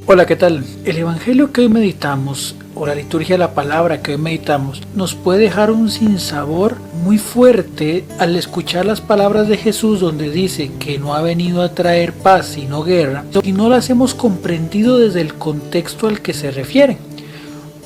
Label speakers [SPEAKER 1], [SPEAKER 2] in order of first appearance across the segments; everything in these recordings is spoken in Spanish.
[SPEAKER 1] Hola, ¿qué tal? El Evangelio que hoy meditamos, o la liturgia de la palabra que hoy meditamos, nos puede dejar un sinsabor muy fuerte al escuchar las palabras de Jesús donde dice que no ha venido a traer paz sino guerra, y no las hemos comprendido desde el contexto al que se refieren.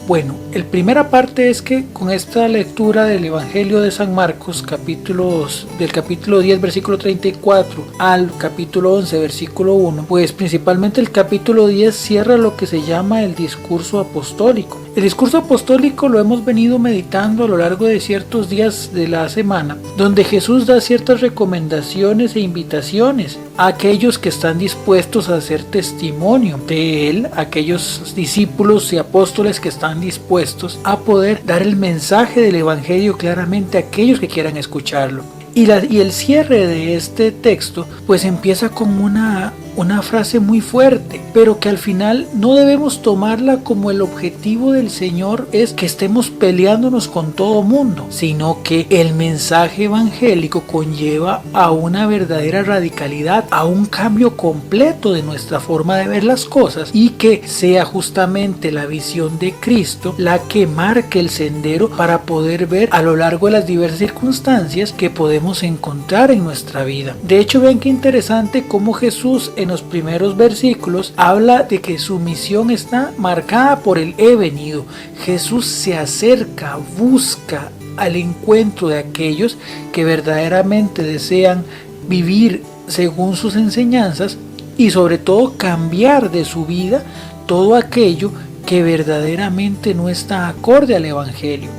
[SPEAKER 1] Bueno, el primera parte es que con esta lectura del Evangelio de San Marcos, del capítulo 10, versículo 34 al capítulo 11, versículo 1, pues principalmente el capítulo 10 cierra lo que se llama el discurso apostólico. El discurso apostólico lo hemos venido meditando a lo largo de ciertos días de la semana, donde Jesús da ciertas recomendaciones e invitaciones a aquellos que están dispuestos a hacer testimonio de Él, aquellos discípulos y apóstoles que están dispuestos a poder dar el mensaje del Evangelio claramente a aquellos que quieran escucharlo. Y el cierre de este texto pues empieza con una frase muy fuerte, pero que al final no debemos tomarla como el objetivo del Señor es que estemos peleándonos con todo mundo, sino que el mensaje evangélico conlleva a una verdadera radicalidad, a un cambio completo de nuestra forma de ver las cosas, y que sea justamente la visión de Cristo la que marque el sendero para poder ver a lo largo de las diversas circunstancias que podemos encontrar en nuestra vida. De hecho, vean qué interesante cómo Jesús en los primeros versículos habla de que su misión está marcada por el he venido. Jesús se acerca, busca al encuentro de aquellos que verdaderamente desean vivir según sus enseñanzas y sobre todo cambiar de su vida todo aquello que verdaderamente no está acorde al Evangelio.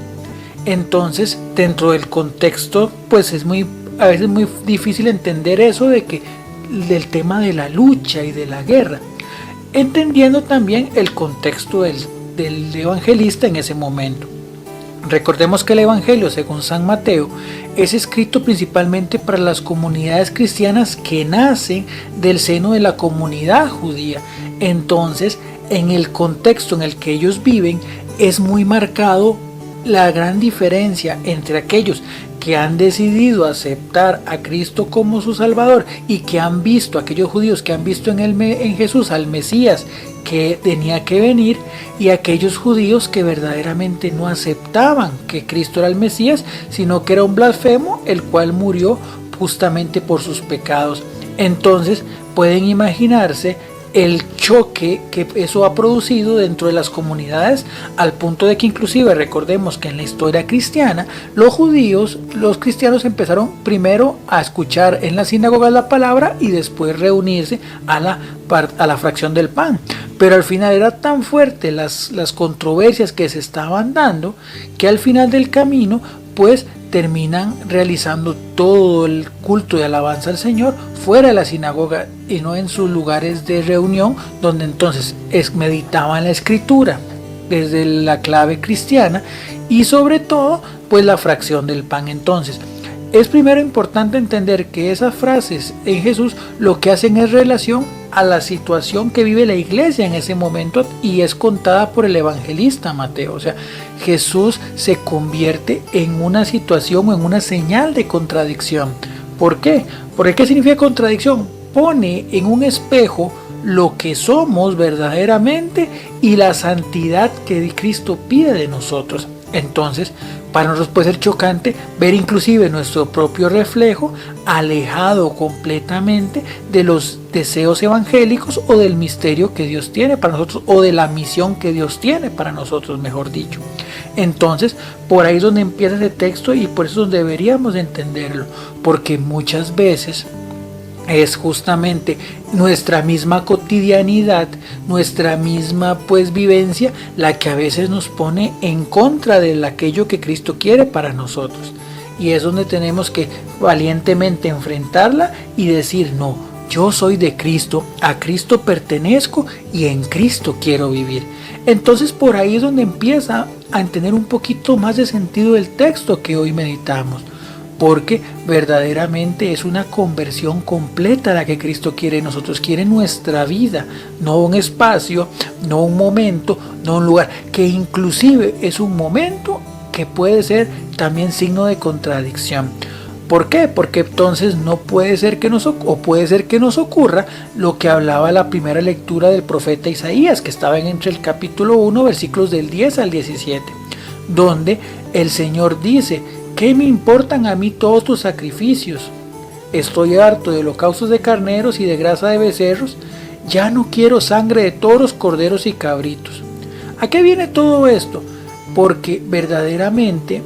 [SPEAKER 1] Entonces, dentro del contexto, pues a veces muy difícil entender eso del tema de la lucha y de la guerra, entendiendo también el contexto del evangelista en ese momento. Recordemos que el Evangelio, según San Mateo, es escrito principalmente para las comunidades cristianas que nacen del seno de la comunidad judía. Entonces, en el contexto en el que ellos viven, es muy marcado la gran diferencia entre aquellos que han decidido aceptar a Cristo como su Salvador y que han visto, aquellos judíos que han visto en Jesús al Mesías que tenía que venir, y aquellos judíos que verdaderamente no aceptaban que Cristo era el Mesías, sino que era un blasfemo, el cual murió justamente por sus pecados. Entonces pueden imaginarse el choque que eso ha producido dentro de las comunidades, al punto de que inclusive recordemos que en la historia cristiana los cristianos empezaron primero a escuchar en la sinagoga la palabra y después reunirse a la fracción del pan. Pero al final era tan fuerte las controversias que se estaban dando que al final del camino pues terminan realizando todo el culto de alabanza al Señor fuera de la sinagoga y no en sus lugares de reunión, donde entonces meditaban la escritura desde la clave cristiana y sobre todo pues la fracción del pan. Entonces es primero importante entender que esas frases en Jesús lo que hacen es relación a la situación que vive la iglesia en ese momento y es contada por el evangelista Mateo. O sea, Jesús se convierte en una situación o en una señal de contradicción. ¿Por qué? Porque ¿qué significa contradicción? Pone en un espejo lo que somos verdaderamente y la santidad que Cristo pide de nosotros. Entonces, para nosotros puede ser chocante ver inclusive nuestro propio reflejo alejado completamente de los deseos evangélicos o del misterio que Dios tiene para nosotros, o de la misión que Dios tiene para nosotros, mejor dicho. Entonces, por ahí es donde empieza ese texto y por eso deberíamos entenderlo, porque muchas veces es justamente nuestra misma cotidianidad, nuestra misma pues vivencia, la que a veces nos pone en contra de aquello que Cristo quiere para nosotros. Y es donde tenemos que valientemente enfrentarla y decir: no, yo soy de Cristo, a Cristo pertenezco y en Cristo quiero vivir. Entonces por ahí es donde empieza a tener un poquito más de sentido el texto que hoy meditamos, porque verdaderamente es una conversión completa la que Cristo quiere en nosotros. Quiere nuestra vida, no un espacio, no un momento, no un lugar, que inclusive es un momento que puede ser también signo de contradicción. ¿Por qué? Porque entonces no puede ser que puede ser que nos ocurra lo que hablaba la primera lectura del profeta Isaías, que estaba entre el capítulo 1, versículos del 10 al 17, donde el Señor dice: ¿qué me importan a mí todos tus sacrificios? Estoy harto de holocaustos de carneros y de grasa de becerros. Ya no quiero sangre de toros, corderos y cabritos. ¿A qué viene todo esto? Porque verdaderamente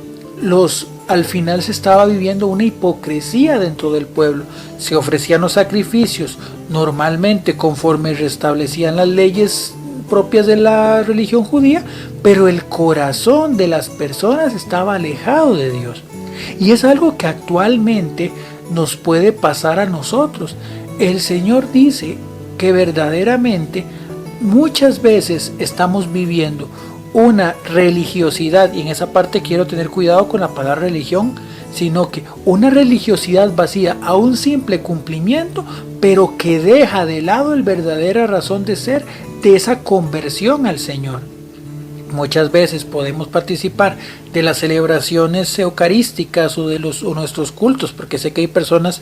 [SPEAKER 1] al final se estaba viviendo una hipocresía dentro del pueblo. Se ofrecían los sacrificios normalmente conforme restablecían las leyes propias de la religión judía, pero el corazón de las personas estaba alejado de Dios. Y es algo que actualmente nos puede pasar a nosotros. El Señor dice que verdaderamente muchas veces estamos viviendo una religiosidad, y en esa parte quiero tener cuidado con la palabra religión, sino que una religiosidad vacía a un simple cumplimiento, pero que deja de lado la verdadera razón de ser de esa conversión al Señor. Muchas veces podemos participar de las celebraciones eucarísticas o de nuestros cultos, porque sé que hay personas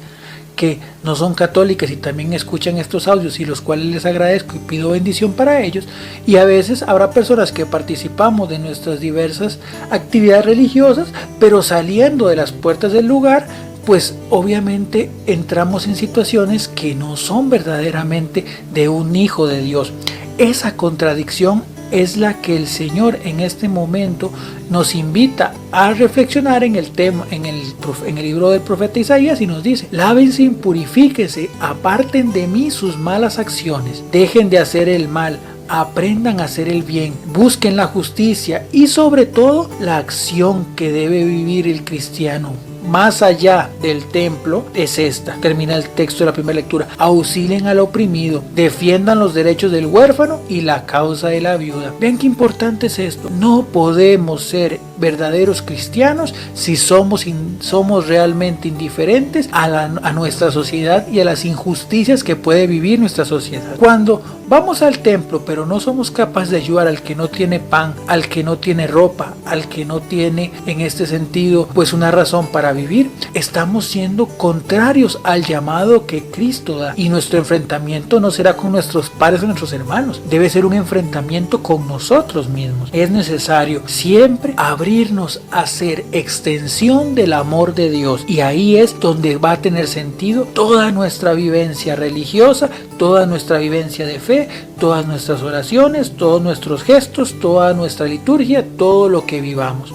[SPEAKER 1] que no son católicas y también escuchan estos audios, y los cuales les agradezco y pido bendición para ellos. Y a veces habrá personas que participamos de nuestras diversas actividades religiosas, pero saliendo de las puertas del lugar, pues obviamente entramos en situaciones que no son verdaderamente de un hijo de Dios. Esa contradicción es la que el Señor en este momento nos invita a reflexionar en el tema, en el libro del profeta Isaías, y nos dice: lávense y purifíquense, aparten de mí sus malas acciones, dejen de hacer el mal, aprendan a hacer el bien, busquen la justicia y sobre todo la acción que debe vivir el cristiano. Más allá del templo es esta. Termina el texto de la primera lectura: auxilien al oprimido, defiendan los derechos del huérfano y la causa de la viuda. Vean qué importante es esto. No podemos ser verdaderos cristianos si somos realmente indiferentes a nuestra sociedad y a las injusticias que puede vivir nuestra sociedad. Cuando vamos al templo pero no somos capaces de ayudar al que no tiene pan, al que no tiene ropa, al que no tiene en este sentido pues una razón para vivir, estamos siendo contrarios al llamado que Cristo da, y nuestro enfrentamiento no será con nuestros padres o nuestros hermanos, debe ser un enfrentamiento con nosotros mismos. Es necesario siempre abrirnos a ser extensión del amor de Dios, y ahí es donde va a tener sentido toda nuestra vivencia religiosa, toda nuestra vivencia de fe, todas nuestras oraciones, todos nuestros gestos, toda nuestra liturgia, todo lo que vivamos.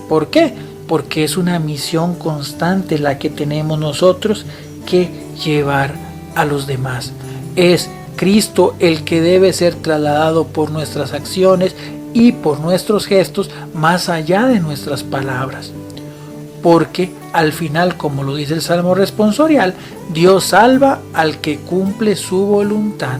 [SPEAKER 1] ¿Por qué? Porque es una misión constante la que tenemos nosotros que llevar a los demás. Es Cristo el que debe ser trasladado por nuestras acciones y por nuestros gestos, más allá de nuestras palabras. Porque al final, como lo dice el Salmo responsorial, Dios salva al que cumple su voluntad.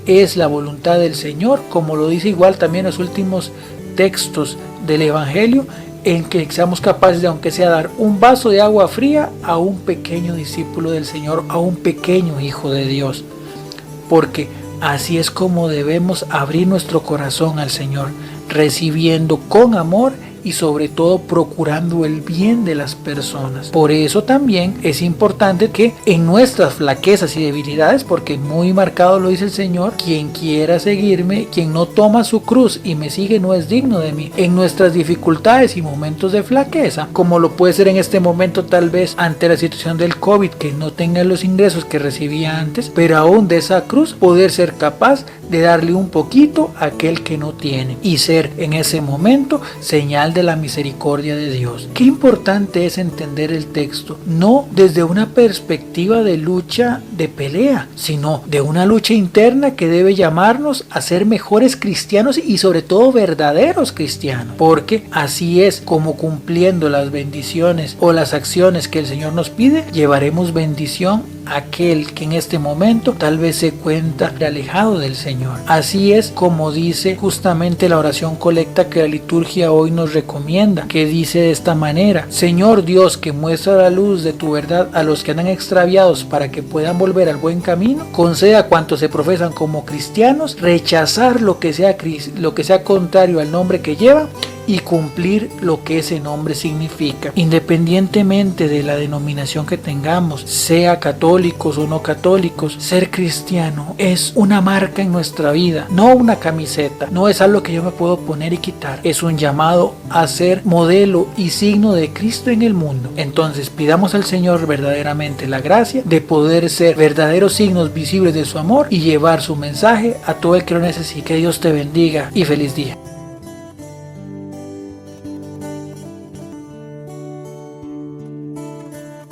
[SPEAKER 1] Es la voluntad del Señor, como lo dice igual también los últimos textos del Evangelio, en que seamos capaces de, aunque sea, dar un vaso de agua fría a un pequeño discípulo del Señor, a un pequeño hijo de Dios. Porque así es como debemos abrir nuestro corazón al Señor, recibiendo con amor y sobre todo procurando el bien de las personas. Por eso también es importante que en nuestras flaquezas y debilidades, porque muy marcado lo dice el Señor: quien quiera seguirme, quien no toma su cruz y me sigue no es digno de mí. En nuestras dificultades y momentos de flaqueza, como lo puede ser en este momento tal vez ante la situación del COVID, que no tenga los ingresos que recibía antes, pero aún de esa cruz poder ser capaz de darle un poquito a aquel que no tiene, y ser en ese momento señal de la misericordia de Dios. Qué importante es entender el texto, no desde una perspectiva de lucha, de pelea, sino de una lucha interna que debe llamarnos a ser mejores cristianos y sobre todo verdaderos cristianos, porque así es como, cumpliendo las bendiciones o las acciones que el Señor nos pide, llevaremos bendición a aquel que en este momento tal vez se encuentra alejado del Señor. Así es como dice justamente la oración colecta que la liturgia hoy nos recomienda, que dice de esta manera: Señor Dios, que muestra la luz de tu verdad a los que andan extraviados para que puedan volver al buen camino, conceda a cuantos se profesan como cristianos rechazar lo que sea contrario al nombre que llevan, y cumplir lo que ese nombre significa. Independientemente de la denominación que tengamos, sea católicos o no católicos, ser cristiano es una marca en nuestra vida, no una camiseta, no es algo que yo me puedo poner y quitar, es un llamado a ser modelo y signo de Cristo en el mundo. Entonces pidamos al Señor verdaderamente la gracia de poder ser verdaderos signos visibles de su amor y llevar su mensaje a todo el que lo necesite. Que Dios te bendiga y feliz día.